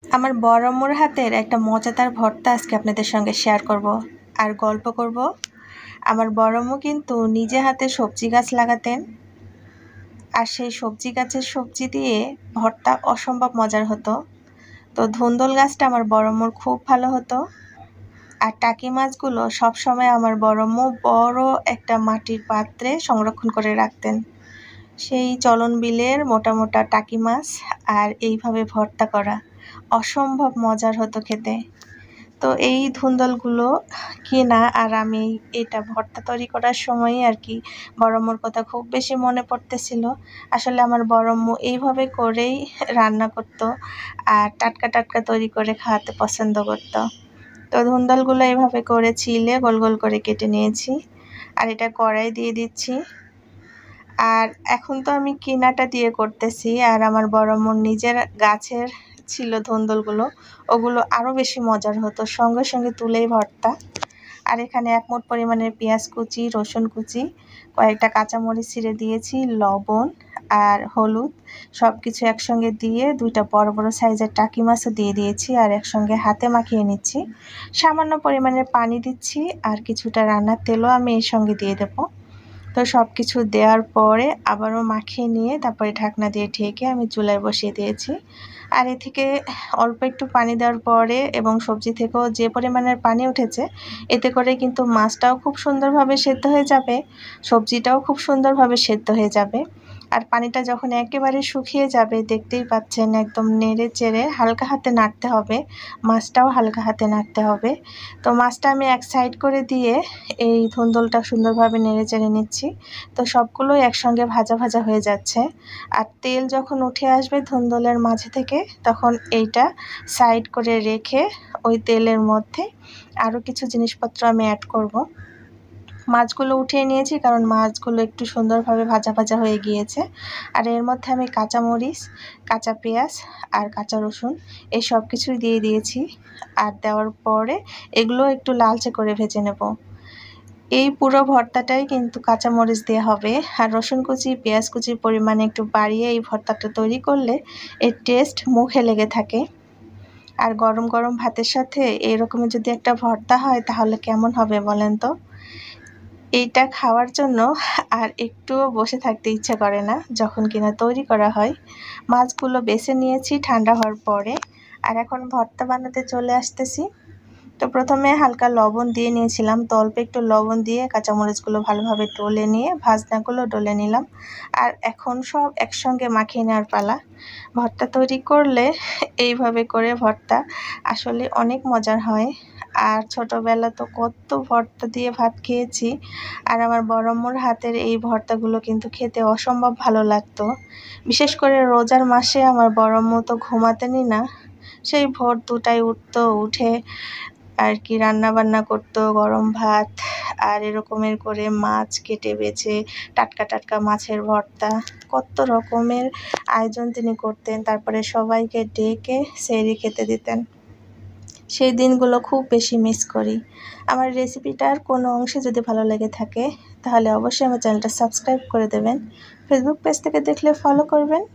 আমার বড় আম্মুর হাতের একটা মজাদার ভর্তা আজকে আপনাদের সঙ্গে শেয়ার করব আর গল্প করব। আমার বড় আম্মু কিন্তু নিজে হাতে সবজি গাছ লাগাতেন, আর সেই সবজি গাছের সবজি দিয়ে ভর্তা অসম্ভব মজার হতো। তো ধুন্দল গাছটা আমার বড় আম্মুর খুব ভালো হতো। আর টাকি মাছগুলো সবসময় আমার বড় আম্মু বড় একটা মাটির পাত্রে সংরক্ষণ করে রাখতেন। সেই চলন বিলের মোটা মোটা টাকি মাছ আর এইভাবে ভর্তা করা অসম্ভব মজার হতো খেতে। তো এই ধুন্দলগুলো কিনা, আর আমি এটা ভর্তা তৈরি করার সময়ই আর কি বড় আম্মুর কথা খুব বেশি মনে পড়তেছিল। আসলে আমার বড় আম্মু এইভাবে করেই রান্না করতো আর টাটকা টাটকা তৈরি করে খাওয়াতে পছন্দ করতো। তো ধুন্দলগুলো এইভাবে করে ছিলে গোল গোল করে কেটে নিয়েছি, আর এটা কড়াই দিয়ে দিচ্ছি। আর এখন তো আমি কিনাটা দিয়ে করতেছি, আর আমার বড় আম্মুর নিজের গাছের ছিল ধুন্দলগুলো, ওগুলো আরও বেশি মজার হতো, সঙ্গে সঙ্গে তুলেই ভর্তা। আর এখানে এক মুঠ পরিমাণের পেঁয়াজ কুচি, রসুন কুচি, কয়েকটা কাঁচামরিচ ছিঁড়ে দিয়েছি, লবণ আর হলুদ সব কিছু একসঙ্গে দিয়ে দুইটা বড় বড় সাইজের টাকি মাছও দিয়ে দিয়েছি, আর একসঙ্গে হাতে মাখিয়ে নিচ্ছি। সামান্য পরিমাণের পানি দিচ্ছি, আর কিছুটা রান্নার তেলও আমি এর সঙ্গে দিয়ে দেবো। তো সব কিছু দেওয়ার পরে আবারও মাখিয়ে নিয়ে তারপরে ঢাকনা দিয়ে ঢেকে আমি চুলায় বসিয়ে দিয়েছি। আর এ থেকে অল্প একটু পানি দেওয়ার পরে এবং সবজি থেকেও যে পরিমাণের পানি উঠেছে, এতে করে কিন্তু মাছটাও খুব সুন্দরভাবে সেদ্ধ হয়ে যাবে, সবজিটাও খুব সুন্দরভাবে সেদ্ধ হয়ে যাবে। আর পানিটা যখন একেবারে শুকিয়ে যাবে, দেখতেই পাচ্ছেন একদম নেড়ে চেড়ে হালকা হাতে নাড়তে হবে, মাছটাও হালকা হাতে নাড়তে হবে। তো মাছটা আমি এক সাইড করে দিয়ে এই ধুন্দলটা সুন্দরভাবে নেড়ে চেড়ে নিচ্ছি। তো সবগুলোই একসঙ্গে ভাজা ভাজা হয়ে যাচ্ছে, আর তেল যখন উঠে আসবে ধুন্দলের মাঝে থেকে, তখন এইটা সাইড করে রেখে ওই তেলের মধ্যে আরও কিছু জিনিসপত্র আমি অ্যাড করব। মাছগুলো উঠিয়ে নিয়েছি কারণ মাছগুলো একটু সুন্দরভাবে ভাজা ভাজা হয়ে গিয়েছে। আর এর মধ্যে আমি কাঁচামরিচ, কাঁচা পেঁয়াজ আর কাঁচা রসুন এই সব কিছুই দিয়ে দিয়েছি। আর দেওয়ার পরে এগুলো একটু লালচে করে ভেজে নেব। এই পুরো ভর্তাটাই কিন্তু কাঁচামরিচ দিয়ে হবে, আর রসুন কুচি, পেঁয়াজ কুচির পরিমাণে একটু বাড়িয়ে এই ভর্তাটা তৈরি করলে এর টেস্ট মুখে লেগে থাকে। আর গরম গরম ভাতের সাথে এরকমই যদি একটা ভর্তা হয় তাহলে কেমন হবে বলেন তো? এইটা খাওয়ার জন্য আর একটুও বসে থাকতে ইচ্ছে করে না যখন কিনা তৈরি করা হয়। মাছগুলো বেছে নিয়েছি ঠান্ডা হওয়ার পরে, আর এখন ভর্তা বানাতে চলে আসতেছি। তো প্রথমে হালকা লবণ দিয়ে নিয়েছিলাম, তো অল্প একটু লবণ দিয়ে কাঁচামরিচগুলো ভালোভাবে ডলে নিয়ে ভাজনাগুলো ডলে নিলাম। আর এখন সব একসঙ্গে মাখিয়ে নেওয়ার পালা। ভর্তা তৈরি করলে এইভাবে করে ভর্তা আসলে অনেক মজার হয়। আর ছোটোবেলা তো কত ভর্তা দিয়ে ভাত খেয়েছি, আর আমার বড় আম্মুর হাতের এই ভর্তাগুলো কিন্তু খেতে অসম্ভব ভালো লাগতো। বিশেষ করে রোজার মাসে আমার বড় আম্মু তো ঘুমাতেনই না, সেই ভোর 2টায় উঠতো, উঠে আর কি রান্না বান্না করতো, গরম ভাত আর এরকমের করে মাছ কেটে বেছে টাটকা টাটকা মাছের ভর্তা, কত রকমের আয়োজন তিনি করতেন। তারপরে সবাইকে ডেকে সেহরি খেতে দিতেন। সেই দিনগুলো খুব বেশি মিস করি। আমার রেসিপিটার কোনো অংশে যদি ভালো লেগে থাকে তাহলে অবশ্যই আমার চ্যানেলটা সাবস্ক্রাইব করে দেবেন। ফেসবুক পেজ থেকে দেখলে ফলো করবেন।